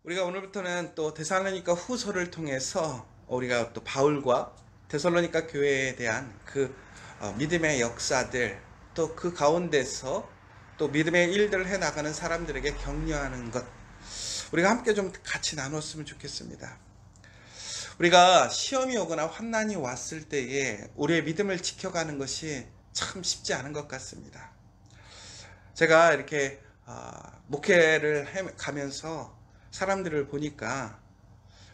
우리가 오늘부터는 또 데살로니가 후서를 통해서 우리가 또 바울과 데살로니가 교회에 대한 그 믿음의 역사들, 또 그 가운데서 또 믿음의 일들을 해 나가는 사람들에게 격려하는 것, 우리가 함께 좀 같이 나눴으면 좋겠습니다. 우리가 시험이 오거나 환난이 왔을 때에 우리의 믿음을 지켜가는 것이 참 쉽지 않은 것 같습니다. 제가 이렇게 목회를 가면서 사람들을 보니까,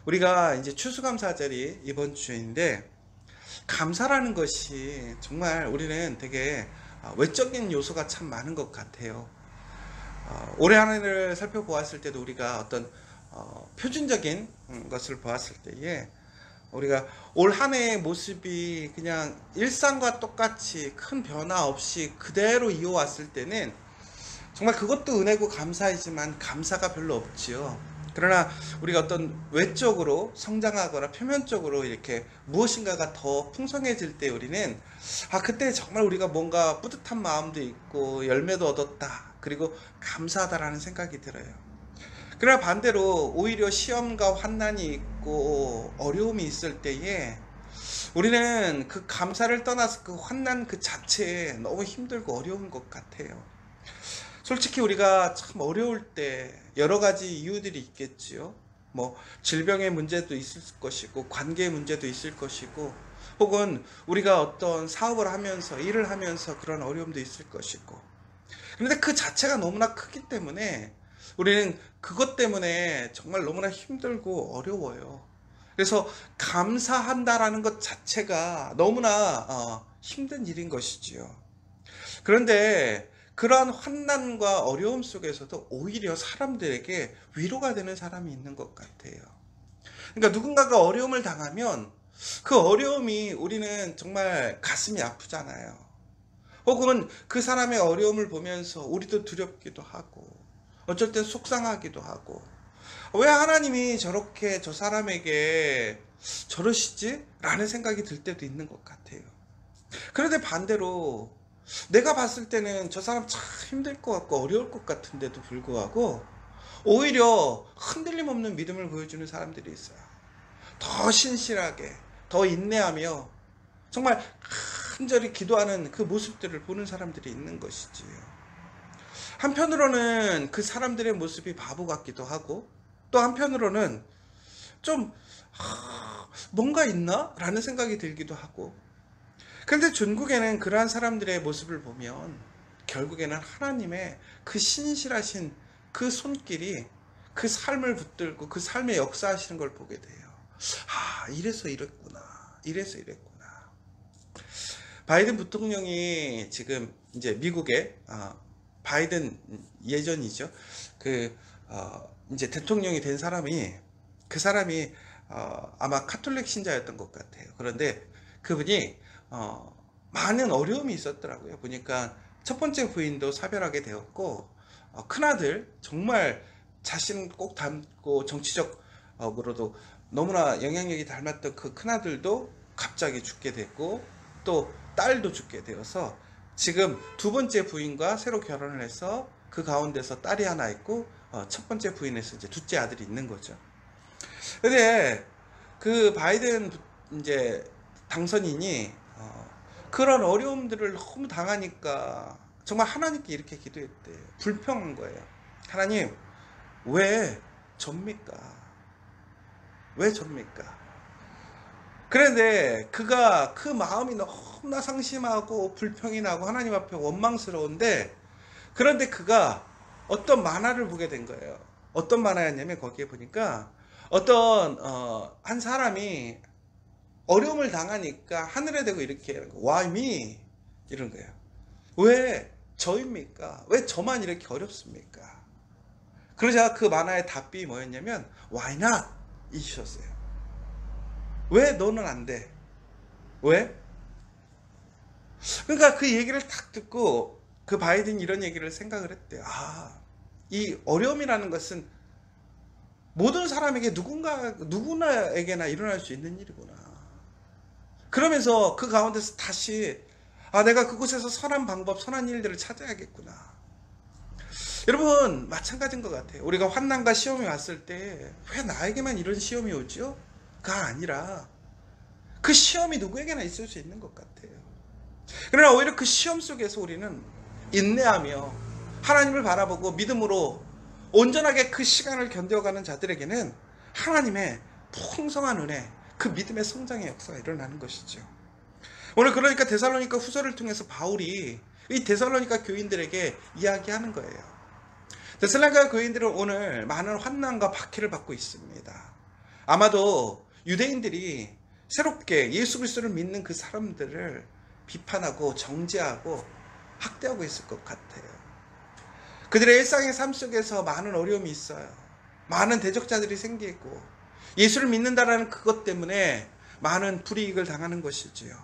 우리가 이제 추수감사절이 이번 주인데, 감사라는 것이 정말 우리는 되게 외적인 요소가 참 많은 것 같아요. 올해 한 해를 살펴보았을 때도 우리가 어떤 표준적인 것을 보았을 때에, 우리가 올 한 해의 모습이 그냥 일상과 똑같이 큰 변화 없이 그대로 이어왔을 때는 정말 그것도 은혜고 감사이지만 감사가 별로 없지요. 그러나 우리가 어떤 외적으로 성장하거나 표면적으로 이렇게 무엇인가가 더 풍성해질 때 우리는 그때 정말 우리가 뭔가 뿌듯한 마음도 있고 열매도 얻었다, 그리고 감사하다라는 생각이 들어요. 그러나 반대로 오히려 시험과 환난이 있고 어려움이 있을 때에 우리는 그 감사를 떠나서 그 환난 그 자체에 너무 힘들고 어려운 것 같아요. 솔직히 우리가 참 어려울 때 여러 가지 이유들이 있겠지요. 뭐 질병의 문제도 있을 것이고, 관계의 문제도 있을 것이고, 혹은 우리가 어떤 사업을 하면서 일을 하면서 그런 어려움도 있을 것이고. 그런데 그 자체가 너무나 크기 때문에 우리는 그것 때문에 정말 너무나 힘들고 어려워요. 그래서 감사한다라는 것 자체가 너무나 힘든 일인 것이지요. 그런데 그러한 환난과 어려움 속에서도 오히려 사람들에게 위로가 되는 사람이 있는 것 같아요. 그러니까 누군가가 어려움을 당하면 그 어려움이 우리는 정말 가슴이 아프잖아요. 혹은 그 사람의 어려움을 보면서 우리도 두렵기도 하고, 어쩔 땐 속상하기도 하고, 왜 하나님이 저렇게 저 사람에게 저러시지? 라는 생각이 들 때도 있는 것 같아요. 그런데 반대로 내가 봤을 때는 저 사람 참 힘들 것 같고 어려울 것 같은데도 불구하고 오히려 흔들림 없는 믿음을 보여주는 사람들이 있어요. 더 신실하게, 더 인내하며 정말 간절히 기도하는 그 모습들을 보는 사람들이 있는 것이지요. 한편으로는 그 사람들의 모습이 바보 같기도 하고, 또 한편으로는 좀 뭔가 있나? 라는 생각이 들기도 하고. 그런데 중국에는 그러한 사람들의 모습을 보면 결국에는 하나님의 그 신실하신 그 손길이 그 삶을 붙들고 그 삶에 역사하시는 걸 보게 돼요. 이래서 이랬구나. 이래서 이랬구나. 바이든 부통령이 지금 이제 미국의 바이든 예전이죠. 이제 대통령이 된 사람이, 그 사람이 아마 카톨릭 신자였던 것 같아요. 그런데 그분이 많은 어려움이 있었더라고요. 보니까 첫 번째 부인도 사별하게 되었고, 큰아들, 정말 자신 꼭 닮고 정치적으로도 너무나 영향력이 닮았던 그 큰아들도 갑자기 죽게 됐고, 또 딸도 죽게 되어서 지금 두 번째 부인과 새로 결혼을 해서 그 가운데서 딸이 하나 있고, 첫 번째 부인에서 이제 둘째 아들이 있는 거죠. 근데 그 바이든 이제 당선인이 그런 어려움들을 너무 당하니까 정말 하나님께 이렇게 기도했대요. 불평한 거예요. 하나님, 왜 접니까? 왜 접니까? 그런데 그가 그 마음이 너무나 상심하고 불평이 나고 하나님 앞에 원망스러운데, 그런데 그가 어떤 만화를 보게 된 거예요. 어떤 만화였냐면 거기에 보니까 어떤 한 사람이 어려움을 당하니까 하늘에 대고 이렇게 Why me? 이런 거예요. 왜 저입니까? 왜 저만 이렇게 어렵습니까? 그러자 그 만화의 답이 뭐였냐면 Why not? 이셨어요. 왜 너는 안 돼? 왜? 그러니까 그 얘기를 딱 듣고 그 바이든이 이런 얘기를 생각을 했대요. 이 어려움이라는 것은 모든 사람에게 누구나에게나 일어날 수 있는 일이구나. 그러면서 그 가운데서 다시 내가 그곳에서 선한 방법, 선한 일들을 찾아야겠구나. 여러분 마찬가지인 것 같아요. 우리가 환난과 시험이 왔을 때 왜 나에게만 이런 시험이 오죠? 가 아니라 그 시험이 누구에게나 있을 수 있는 것 같아요. 그러나 오히려 그 시험 속에서 우리는 인내하며 하나님을 바라보고 믿음으로 온전하게 그 시간을 견뎌가는 자들에게는 하나님의 풍성한 은혜, 그 믿음의 성장의 역사가 일어나는 것이죠. 오늘 그러니까 데살로니가 후서를 통해서 바울이 이 데살로니가 교인들에게 이야기하는 거예요. 데살로니가 교인들은 오늘 많은 환난과 박해를 받고 있습니다. 아마도 유대인들이 새롭게 예수 그리스도를 믿는 그 사람들을 비판하고 정죄하고 학대하고 있을 것 같아요. 그들의 일상의 삶 속에서 많은 어려움이 있어요. 많은 대적자들이 생기고 예수를 믿는다라는 그것 때문에 많은 불이익을 당하는 것이지요.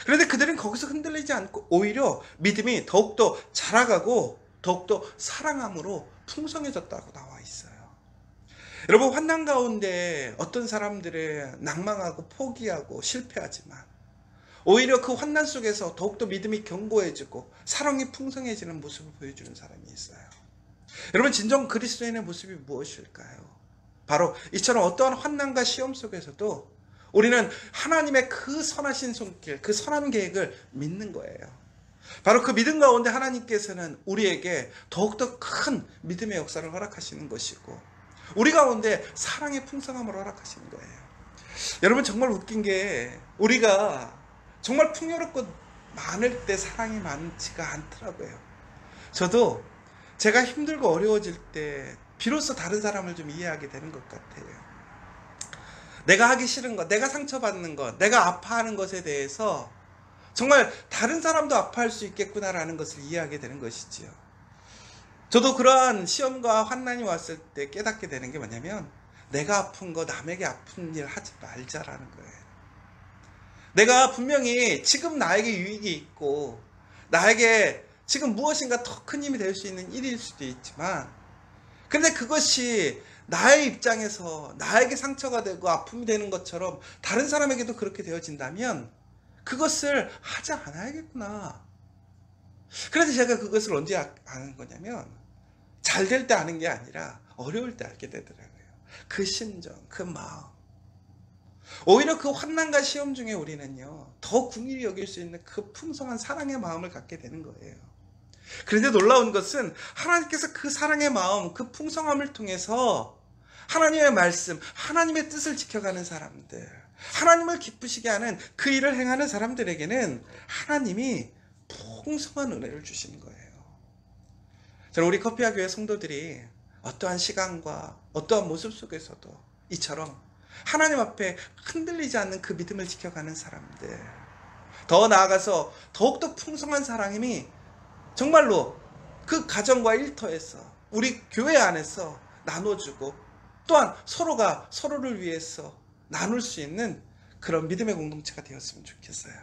그런데 그들은 거기서 흔들리지 않고 오히려 믿음이 더욱더 자라가고 더욱더 사랑함으로 풍성해졌다고 나와 있어요. 여러분 환난 가운데 어떤 사람들은 낭망하고 포기하고 실패하지만 오히려 그 환난 속에서 더욱더 믿음이 견고해지고 사랑이 풍성해지는 모습을 보여주는 사람이 있어요. 여러분 진정 그리스도인의 모습이 무엇일까요? 바로 이처럼 어떠한 환난과 시험 속에서도 우리는 하나님의 그 선하신 손길, 그 선한 계획을 믿는 거예요. 바로 그 믿음 가운데 하나님께서는 우리에게 더욱더 큰 믿음의 역사를 허락하시는 것이고 우리 가운데 사랑의 풍성함을 허락하시는 거예요. 여러분 정말 웃긴 게 우리가 정말 풍요롭고 많을 때 사랑이 많지가 않더라고요. 저도 제가 힘들고 어려워질 때 비로소 다른 사람을 좀 이해하게 되는 것 같아요. 내가 하기 싫은 것, 내가 상처받는 것, 내가 아파하는 것에 대해서 정말 다른 사람도 아파할 수 있겠구나라는 것을 이해하게 되는 것이지요. 저도 그러한 시험과 환난이 왔을 때 깨닫게 되는 게 뭐냐면 내가 아픈 거 남에게 아픈 일 하지 말자라는 거예요. 내가 분명히 지금 나에게 유익이 있고 나에게 지금 무엇인가 더 큰 힘이 될 수 있는 일일 수도 있지만 근데 그것이 나의 입장에서 나에게 상처가 되고 아픔이 되는 것처럼 다른 사람에게도 그렇게 되어진다면 그것을 하지 않아야겠구나. 그래서 제가 그것을 언제 아는 거냐면 잘 될 때 아는 게 아니라 어려울 때 알게 되더라고요. 그 심정, 그 마음. 오히려 그 환난과 시험 중에 우리는요 더 긍휼히 여길 수 있는 그 풍성한 사랑의 마음을 갖게 되는 거예요. 그런데 놀라운 것은 하나님께서 그 사랑의 마음, 그 풍성함을 통해서 하나님의 말씀, 하나님의 뜻을 지켜가는 사람들, 하나님을 기쁘시게 하는 그 일을 행하는 사람들에게는 하나님이 풍성한 은혜를 주시는 거예요. 저는 우리 커피와 교회 성도들이 어떠한 시간과 어떠한 모습 속에서도 이처럼 하나님 앞에 흔들리지 않는 그 믿음을 지켜가는 사람들, 더 나아가서 더욱더 풍성한 사랑임이 정말로 그 가정과 일터에서 우리 교회 안에서 나눠주고 또한 서로가 서로를 위해서 나눌 수 있는 그런 믿음의 공동체가 되었으면 좋겠어요.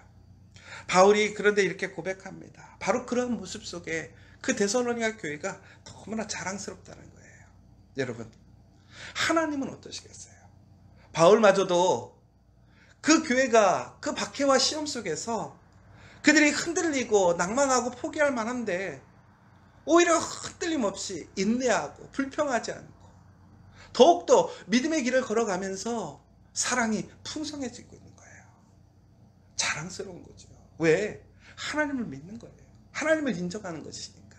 바울이 그런데 이렇게 고백합니다. 바로 그런 모습 속에 그 데살로니가 교회가 너무나 자랑스럽다는 거예요. 여러분 하나님은 어떠시겠어요? 바울마저도 그 교회가 그 박해와 시험 속에서 그들이 흔들리고 낭망하고 포기할 만한데 오히려 흔들림 없이 인내하고 불평하지 않고 더욱더 믿음의 길을 걸어가면서 사랑이 풍성해지고 있는 거예요. 자랑스러운 거죠. 왜? 하나님을 믿는 거예요. 하나님을 인정하는 것이니까.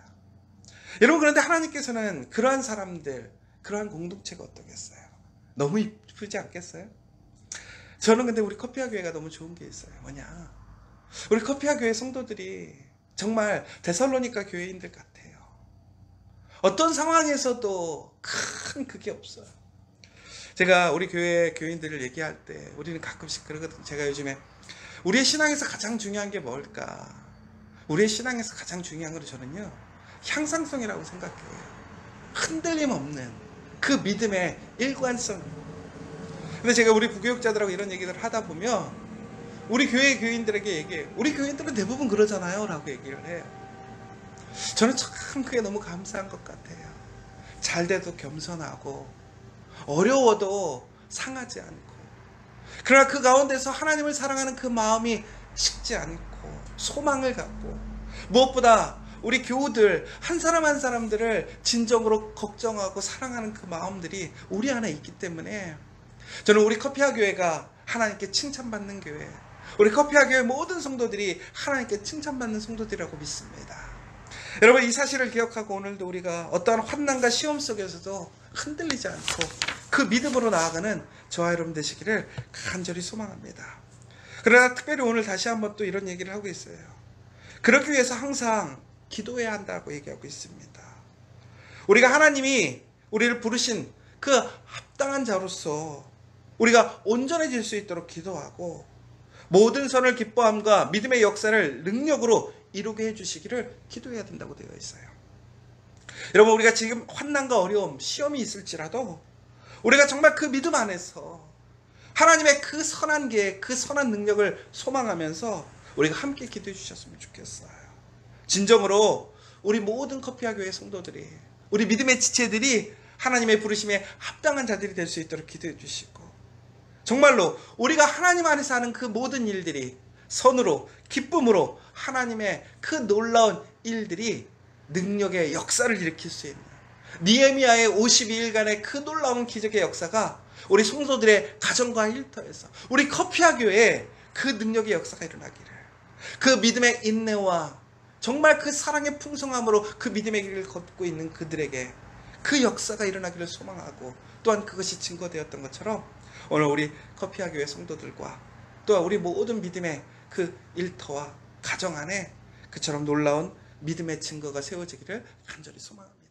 여러분 그런데 하나님께서는 그러한 사람들, 그러한 공동체가 어떠겠어요? 너무 이쁘지 않겠어요? 저는 근데 우리 커피와 교회가 너무 좋은 게 있어요. 뭐냐? 우리 커피와 교회 성도들이 정말 데살로니가 교회인들 같아요. 어떤 상황에서도 큰 그게 없어요. 제가 우리 교회 교인들을 얘기할 때 우리는 가끔씩 그러거든요. 제가 요즘에 우리의 신앙에서 가장 중요한 게 뭘까? 우리의 신앙에서 가장 중요한 건 저는요 향상성이라고 생각해요. 흔들림 없는 그 믿음의 일관성. 근데 제가 우리 부교육자들하고 이런 얘기를 하다 보면 우리 교회 교인들에게 얘기해요. 우리 교인들은 대부분 그러잖아요 라고 얘기를 해요. 저는 참 그게 너무 감사한 것 같아요. 잘 돼도 겸손하고 어려워도 상하지 않고 그러나 그 가운데서 하나님을 사랑하는 그 마음이 식지 않고 소망을 갖고 무엇보다 우리 교우들 한 사람 한 사람들을 진정으로 걱정하고 사랑하는 그 마음들이 우리 안에 있기 때문에 저는 우리 커피아 교회가 하나님께 칭찬받는 교회, 우리 커피아 교회 모든 성도들이 하나님께 칭찬받는 성도들이라고 믿습니다. 여러분, 이 사실을 기억하고 오늘도 우리가 어떠한 환난과 시험 속에서도 흔들리지 않고 그 믿음으로 나아가는 저와 여러분 되시기를 간절히 소망합니다. 그러나 특별히 오늘 다시 한번 또 이런 얘기를 하고 있어요. 그러기 위해서 항상 기도해야 한다고 얘기하고 있습니다. 우리가 하나님이 우리를 부르신 그 합당한 자로서 우리가 온전해질 수 있도록 기도하고 모든 선을 기뻐함과 믿음의 역사를 능력으로 이루게 해주시기를 기도해야 된다고 되어 있어요. 여러분, 우리가 지금 환난과 어려움, 시험이 있을지라도 우리가 정말 그 믿음 안에서 하나님의 그 선한 계획, 그 선한 능력을 소망하면서 우리가 함께 기도해 주셨으면 좋겠어요. 진정으로 우리 모든 커피아 교회 성도들이, 우리 믿음의 지체들이 하나님의 부르심에 합당한 자들이 될 수 있도록 기도해 주시고, 정말로 우리가 하나님 안에서 하는 그 모든 일들이 선으로, 기쁨으로 하나님의 그 놀라운 일들이 능력의 역사를 일으킬 수 있는 느헤미야의 52일간의 그 놀라운 기적의 역사가 우리 성도들의 가정과 일터에서 우리 커피아 교회에 그 능력의 역사가 일어나기를, 그 믿음의 인내와 정말 그 사랑의 풍성함으로 그 믿음의 길을 걷고 있는 그들에게 그 역사가 일어나기를 소망하고, 또한 그것이 증거되었던 것처럼 오늘 우리 커피아 교회 성도들과 또한 우리 모든 믿음의 그 일터와 가정 안에 그처럼 놀라운 믿음의 증거가 세워지기를 간절히 소망합니다.